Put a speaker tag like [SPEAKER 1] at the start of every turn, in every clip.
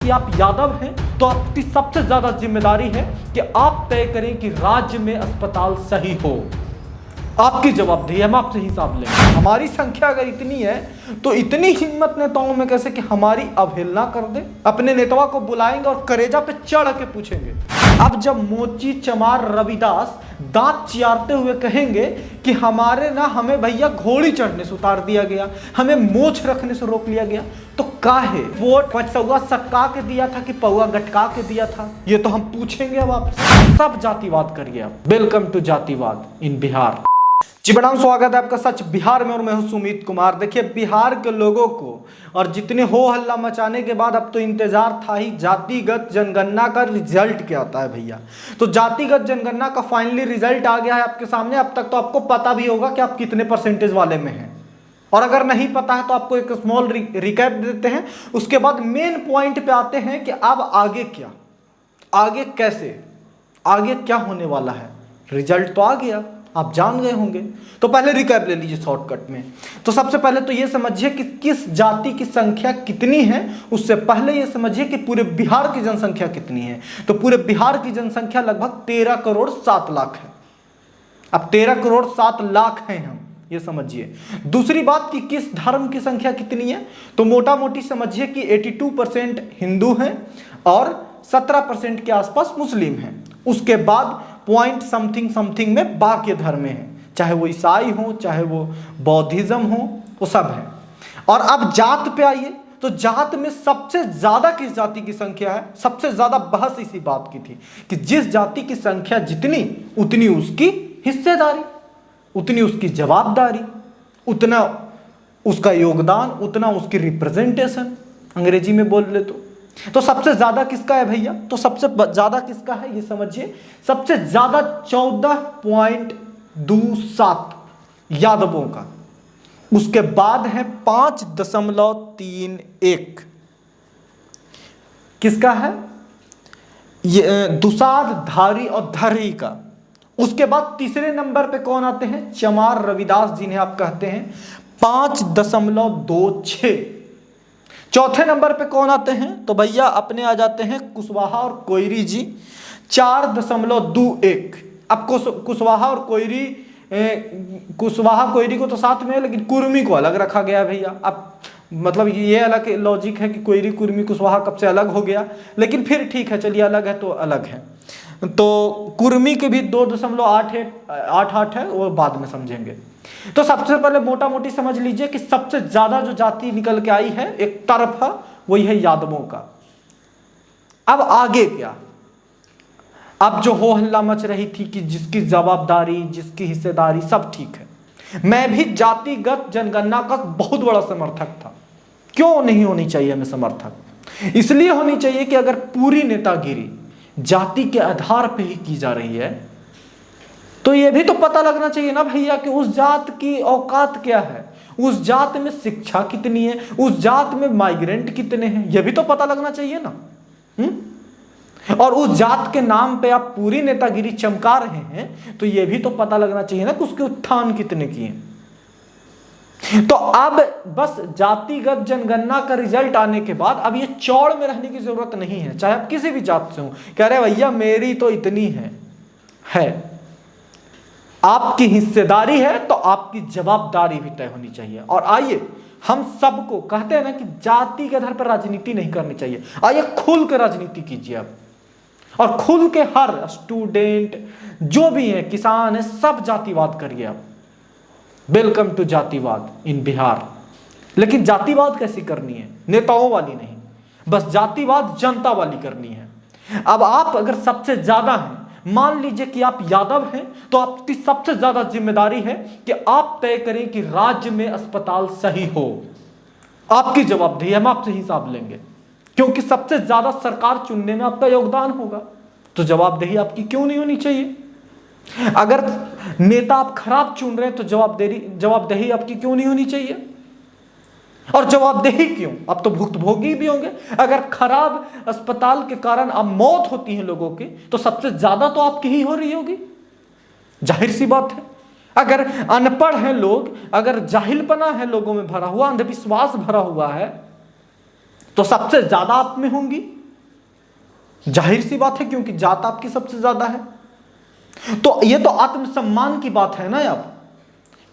[SPEAKER 1] कि आप यादव हैं तो आपकी सबसे ज्यादा जिम्मेदारी है कि आप तय करें कि राज्य में अस्पताल सही हो। आपकी जवाबदेही, हम आपसे हिसाब लेंगे। हमारी संख्या अगर इतनी है तो इतनी हिम्मत नेताओं में कैसे कि हमारी अवहेलना कर दे। अपने नेताओं को बुलाएंगे और करेजा पे चढ़ के पूछेंगे। अब जब मोची चमार रविदास दांत चियारते हुए कहेंगे कि हमें भैया घोड़ी चढ़ने से उतार दिया गया, हमें मोछ रखने से रोक लिया गया, तो काहे वोट पचसौआ सटका के दिया था कि पौआ गटका के दिया था, ये तो हम पूछेंगे अब आपसे। सब जातिवाद करिए आप। वेलकम टू जातिवाद इन बिहार। जी प्रणाम, स्वागत है आपका सच बिहार में और मैं हूं सुमित कुमार। देखिए, बिहार के लोगों को और जितने हो हल्ला मचाने के बाद अब तो इंतजार था ही जातिगत जनगणना का रिजल्ट क्या आता है भैया। तो जातिगत जनगणना का फाइनली रिजल्ट आ गया है आपके सामने। अब तक तो आपको पता भी होगा कि आप कितने परसेंटेज वाले में हैं, और अगर नहीं पता है तो आपको एक स्मॉल रिकैप देते हैं। उसके बाद मेन पॉइंट पे आते हैं कि अब आगे क्या, आगे कैसे, आगे क्या होने वाला है। रिजल्ट तो आ गया, आप जान गए होंगे। तो पहले रिकैप ले लीजिए शॉर्टकट में। तो सबसे पहले तो ये समझिए कि किस जाति की संख्या कितनी है। उससे पहले ये समझिए कि पूरे बिहार की जनसंख्या कितनी है। तो पूरे बिहार की जनसंख्या लगभग 13 करोड़ 7 लाख है। अब 13 करोड़ 7 लाख हैं हम, ये समझिए। दूसरी बात कि किस धर्म की संख्या कितनी है, तो मोटा मोटी समझिए कि 82% हिंदू हैं और 17% के आसपास मुस्लिम हैं। उसके बाद पॉइंट समथिंग में बाकी धर्म हैं, चाहे वो ईसाई हो, चाहे वो बौद्धिज्म हो, वो सब है। और अब जात पे आइए, तो जात में सबसे ज्यादा किस जाति की संख्या है। सबसे ज्यादा बहस इसी बात की थी कि जिस जाति की संख्या जितनी, उतनी उसकी हिस्सेदारी, उतनी उसकी जवाबदारी, उतना उसका योगदान, उतना उसकी रिप्रेजेंटेशन, अंग्रेजी में बोल ले तो सबसे ज्यादा किसका है भैया। तो सबसे ज्यादा किसका है ये समझिए। सबसे ज्यादा 14.27 यादवों का। उसके बाद है 5.31 किसका है, ये दुसाध, धारी और धरी का। उसके बाद तीसरे नंबर पे कौन आते हैं, चमार रविदास जिन्हें आप कहते हैं, 5.26। चौथे नंबर पे कौन आते हैं, तो भैया अपने आ जाते हैं कुशवाहा और कोयरी जी, 4.21। अब कुशवाहा और कोयरी, कुशवाहा कोयरी को तो साथ में है, लेकिन कुर्मी को अलग रखा गया है भैया। अब मतलब ये अलग लॉजिक है कि कोयरी कुर्मी कुशवाहा कब से अलग हो गया, लेकिन फिर ठीक है, चलिए अलग है तो अलग है। तो कुर्मी के भी 2.88 है, वो बाद में समझेंगे। तो सबसे पहले मोटा मोटी समझ लीजिए कि सबसे ज्यादा जो जाति निकल के आई है एक तरफा, वही है यादवों का। अब आगे क्या, अब जो हो हल्ला मच रही थी कि जिसकी जवाबदारी, जिसकी हिस्सेदारी, सब ठीक है। मैं भी जातिगत जनगणना का बहुत बड़ा समर्थक था। क्यों नहीं होनी चाहिए हमें समर्थक, इसलिए होनी चाहिए कि अगर पूरी नेतागिरी जाति के आधार पर ही की जा रही है तो यह भी तो पता लगना चाहिए ना भैया कि उस जात की औकात क्या है, उस जात में शिक्षा कितनी है, उस जात में माइग्रेंट कितने हैं, यह भी तो पता लगना चाहिए ना। और उस जात के नाम पे आप पूरी नेतागिरी चमका रहे हैं तो यह भी तो पता लगना चाहिए ना कि उसके उत्थान कितने किए। तो अब बस जातिगत जनगणना का रिजल्ट आने के बाद अब ये चौड़ में रहने की जरूरत नहीं है। चाहे आप किसी भी जात से हो, कह रहे भैया मेरी तो इतनी है। आपकी हिस्सेदारी है तो आपकी जवाबदारी भी तय होनी चाहिए। और आइए, हम सबको कहते हैं ना कि जाति के आधार पर राजनीति नहीं करनी चाहिए। आइए खुल के राजनीति कीजिए आप, और खुल के हर स्टूडेंट जो भी है, किसान है, सब जातिवाद करिए आप। वेलकम टू जातिवाद इन बिहार। लेकिन जातिवाद कैसी करनी है, नेताओं वाली नहीं, बस जातिवाद जनता वाली करनी है। अब आप अगर सबसे ज्यादा हैं, मान लीजिए कि आप यादव हैं, तो आपकी सबसे ज्यादा जिम्मेदारी है कि आप तय करें कि राज्य में अस्पताल सही हो। आपकी जवाबदेही, हम आपसे हिसाब लेंगे, क्योंकि सबसे ज्यादा सरकार चुनने में आपका योगदान होगा। तो जवाबदेही आपकी क्यों नहीं होनी चाहिए। अगर नेता आप खराब चुन रहे हैं तो जवाबदेही आपकी क्यों नहीं होनी चाहिए। और जवाबदेही क्यों, अब तो भुक्तभोगी भी होंगे। अगर खराब अस्पताल के कारण अब मौत होती है लोगों की, तो सबसे ज्यादा तो आपकी ही हो रही होगी, जाहिर सी बात है। अगर अनपढ़ हैं लोग, अगर जाहिलपना है लोगों में भरा हुआ, अंधविश्वास भरा हुआ है, तो सबसे ज्यादा आप में होंगी। जाहिर सी बात है, क्योंकि जात आपकी सबसे ज्यादा है। तो ये तो आत्मसम्मान की बात है ना अब,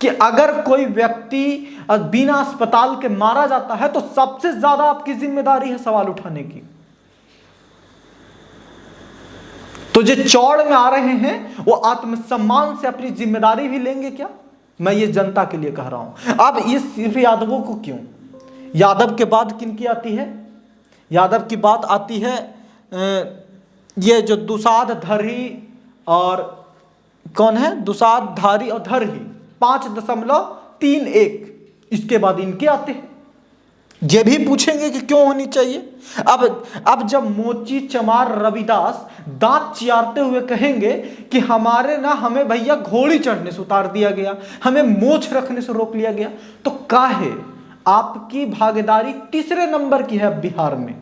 [SPEAKER 1] कि अगर कोई व्यक्ति बिना अस्पताल के मारा जाता है तो सबसे ज्यादा आपकी जिम्मेदारी है सवाल उठाने की। तो जो चौड़ में आ रहे हैं वो आत्मसम्मान से अपनी जिम्मेदारी भी लेंगे क्या? मैं ये जनता के लिए कह रहा हूं। अब ये सिर्फ यादवों को क्यों, यादव के बाद किनकी आती है? यादव की बात आती है ये जो दुसाध, धरही और कौन है, दुसाध, धारी और धरही, 5.31, इसके बाद इनके आते हैं। ये भी पूछेंगे कि क्यों होनी चाहिए। अब जब मोची, चमार, रविदास दांत चियारते हुए कहेंगे कि हमें भैया घोड़ी चढ़ने से उतार दिया गया, हमें मोछ रखने से रोक लिया गया, तो काहे आपकी भागीदारी तीसरे नंबर की है बिहार में।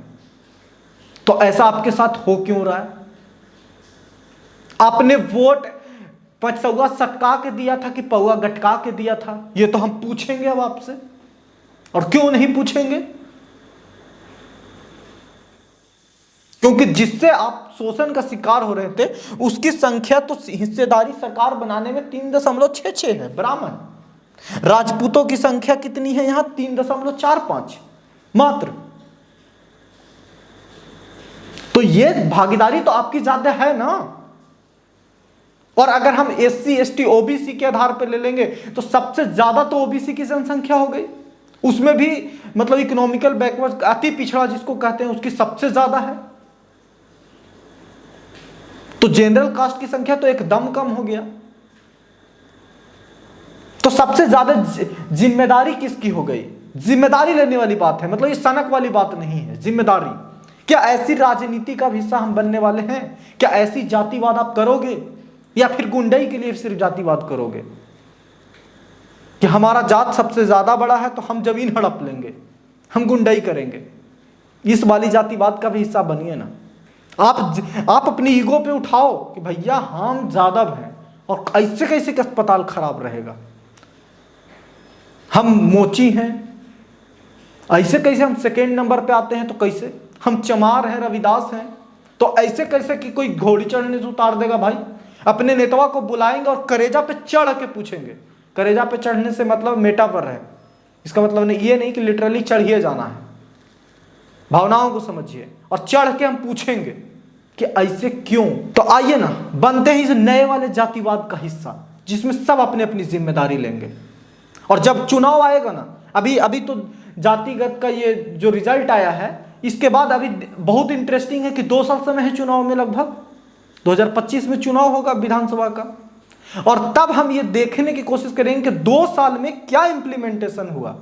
[SPEAKER 1] तो ऐसा आपके साथ हो क्यों रहा है? आपने वोट पचसौआ सटका के दिया था कि पौआ गटका के दिया था? ये तो हम पूछेंगे अब आपसे। और क्यों नहीं पूछेंगे? क्योंकि जिससे आप शोषण का शिकार हो रहे थे उसकी संख्या तो हिस्सेदारी सरकार बनाने में 3.66 है ब्राह्मण। राजपूतों की संख्या कितनी है यहां? 3.45 मात्र। तो ये भागीदारी तो आपकी ज्यादा है ना। और अगर हम SC ST OBC के आधार पर ले लेंगे तो सबसे ज्यादा तो OBC की जनसंख्या हो गई, उसमें भी मतलब इकोनॉमिकल बैकवर्ड, अति पिछड़ा जिसको कहते हैं, उसकी सबसे ज्यादा है। तो जनरल कास्ट की संख्या तो एकदम कम हो गया। तो सबसे ज्यादा जिम्मेदारी किसकी हो गई? जिम्मेदारी लेने वाली बात है, मतलब ये सनक वाली बात नहीं है, जिम्मेदारी। क्या ऐसी राजनीति का हिस्सा हम बनने वाले हैं? क्या ऐसी जातिवाद आप करोगे, या फिर गुंडई के लिए सिर्फ जातिवाद करोगे कि हमारा जात सबसे ज्यादा बड़ा है तो हम जमीन हड़प लेंगे, हम गुंडई करेंगे? इस वाली जातिवाद का भी हिस्सा बनिए ना। आप अपनी ईगो पे उठाओ कि भैया हम ज्यादा हैं, और ऐसे कैसे कि अस्पताल खराब रहेगा, हम मोची हैं, ऐसे कैसे हम सेकेंड नंबर पे आते हैं, तो कैसे हम चमार हैं, रविदास हैं, तो ऐसे कैसे कि कोई घोड़ी चढ़ने से उतार देगा? भाई अपने नेताओं को बुलाएंगे और करेजा पे चढ़ के पूछेंगे। करेजा पे चढ़ने से मतलब मेटा पर है, इसका मतलब नहीं ये नहीं कि लिटरली चढ़िए जाना है, भावनाओं को समझिए। और चढ़ के हम पूछेंगे कि ऐसे क्यों। तो आइए ना, बनते हैं इस नए वाले जातिवाद का हिस्सा, जिसमें सब अपनी अपनी जिम्मेदारी लेंगे। और जब चुनाव आएगा ना, अभी तो जातिगत का ये जो रिजल्ट आया है, इसके बाद अभी बहुत इंटरेस्टिंग है कि 2 साल समय है चुनाव में, लगभग 2025 में चुनाव होगा विधानसभा का। और तब हम ये देखने की कोशिश करेंगे कि 2 साल में क्या इंप्लीमेंटेशन हुआ।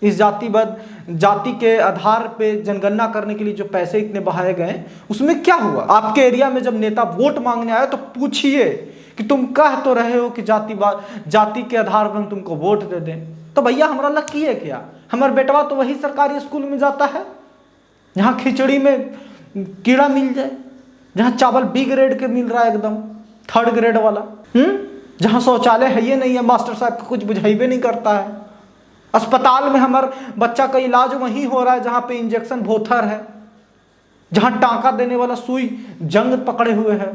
[SPEAKER 1] इस जाति के आधार पे जनगणना करने के लिए जो पैसे इतने बहाए गए, उसमें क्या हुआ? आपके एरिया में जब नेता वोट मांगने आए तो पूछिए कि तुम कह तो रहे हो कि जाति के आधार पर हम तुमको वोट दे दें, तो भैया हमारा लकी है क्या? हमारा बेटवा तो वही सरकारी स्कूल में जाता है जहाँ खिचड़ी में कीड़ा मिल जाए, जहाँ चावल B ग्रेड के मिल रहा है, एकदम 3rd ग्रेड वाला, जहाँ शौचालय है ये नहीं है, मास्टर साहब को कुछ बुझाइबे नहीं करता है। अस्पताल में हमारे बच्चा का इलाज वहीं हो रहा है जहाँ पे इंजेक्शन भोथर है, जहाँ टांका देने वाला सुई जंग पकड़े हुए है,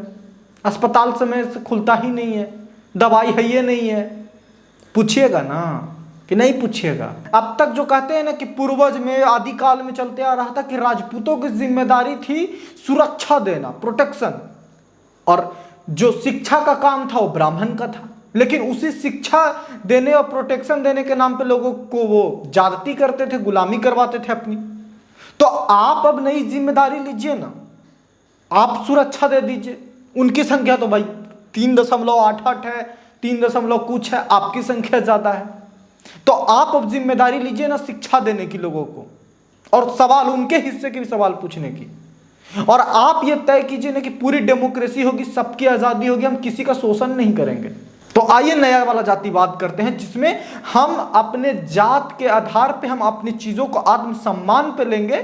[SPEAKER 1] अस्पताल समय से खुलता ही नहीं है, दवाई है ये नहीं है। पूछिएगा ना कि नहीं पूछिएगा? अब तक जो कहते हैं ना कि पूर्वज में आदिकाल में चलते आ रहा था कि राजपूतों की जिम्मेदारी थी सुरक्षा देना, प्रोटेक्शन, और जो शिक्षा का काम था वो ब्राह्मण का था। लेकिन उसी शिक्षा देने और प्रोटेक्शन देने के नाम पे लोगों को वो ज्यादती करते थे, गुलामी करवाते थे अपनी। तो आप अब नई जिम्मेदारी लीजिए ना, आप सुरक्षा दे दीजिए। उनकी संख्या तो भाई 3.88 है, 3 कुछ है, आपकी संख्या ज्यादा है। तो आप अब जिम्मेदारी लीजिए ना शिक्षा देने की लोगों को, और सवाल उनके हिस्से के भी सवाल पूछने की। और आप ये तय कीजिए ना कि पूरी डेमोक्रेसी होगी, सबकी आजादी होगी, हम किसी का शोषण नहीं करेंगे। तो आइए नया वाला जातिवाद करते हैं, जिसमें हम अपने जात के आधार पे हम अपनी चीजों को आत्मसम्मान पे लेंगे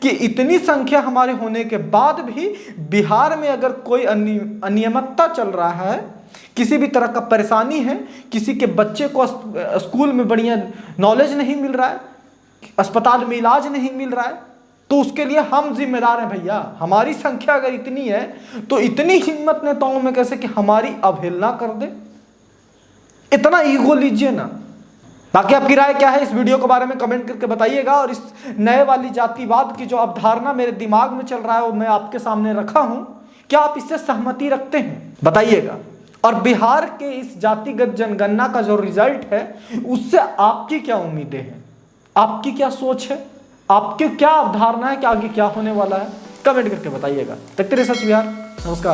[SPEAKER 1] कि इतनी संख्या हमारे होने के बाद भी बिहार में अगर कोई अनियमितता चल रहा है, किसी भी तरह का परेशानी है, किसी के बच्चे को स्कूल में बढ़िया नॉलेज नहीं मिल रहा है, अस्पताल में इलाज नहीं मिल रहा है, तो उसके लिए हम जिम्मेदार हैं भैया। हमारी संख्या अगर इतनी है तो इतनी हिम्मत नेताओं में कैसे कि हमारी अवहेलना कर दे। इतना ईगो लीजिए ना। बाकी आपकी राय क्या है इस वीडियो के बारे में कमेंट करके बताइएगा। और इस नए वाली जातिवाद की जो अवधारणा मेरे दिमाग में चल रहा है वो मैं आपके सामने रखा हूं, क्या आप इससे सहमति रखते हैं बताइएगा। और बिहार के इस जातिगत जनगणना का जो रिजल्ट है उससे आपकी क्या उम्मीदें हैं, आपकी क्या सोच है, आपकी क्या अवधारणा है कि आगे क्या होने वाला है, कमेंट करके बताइएगा। देखते रहिए सच बिहार। नमस्कार।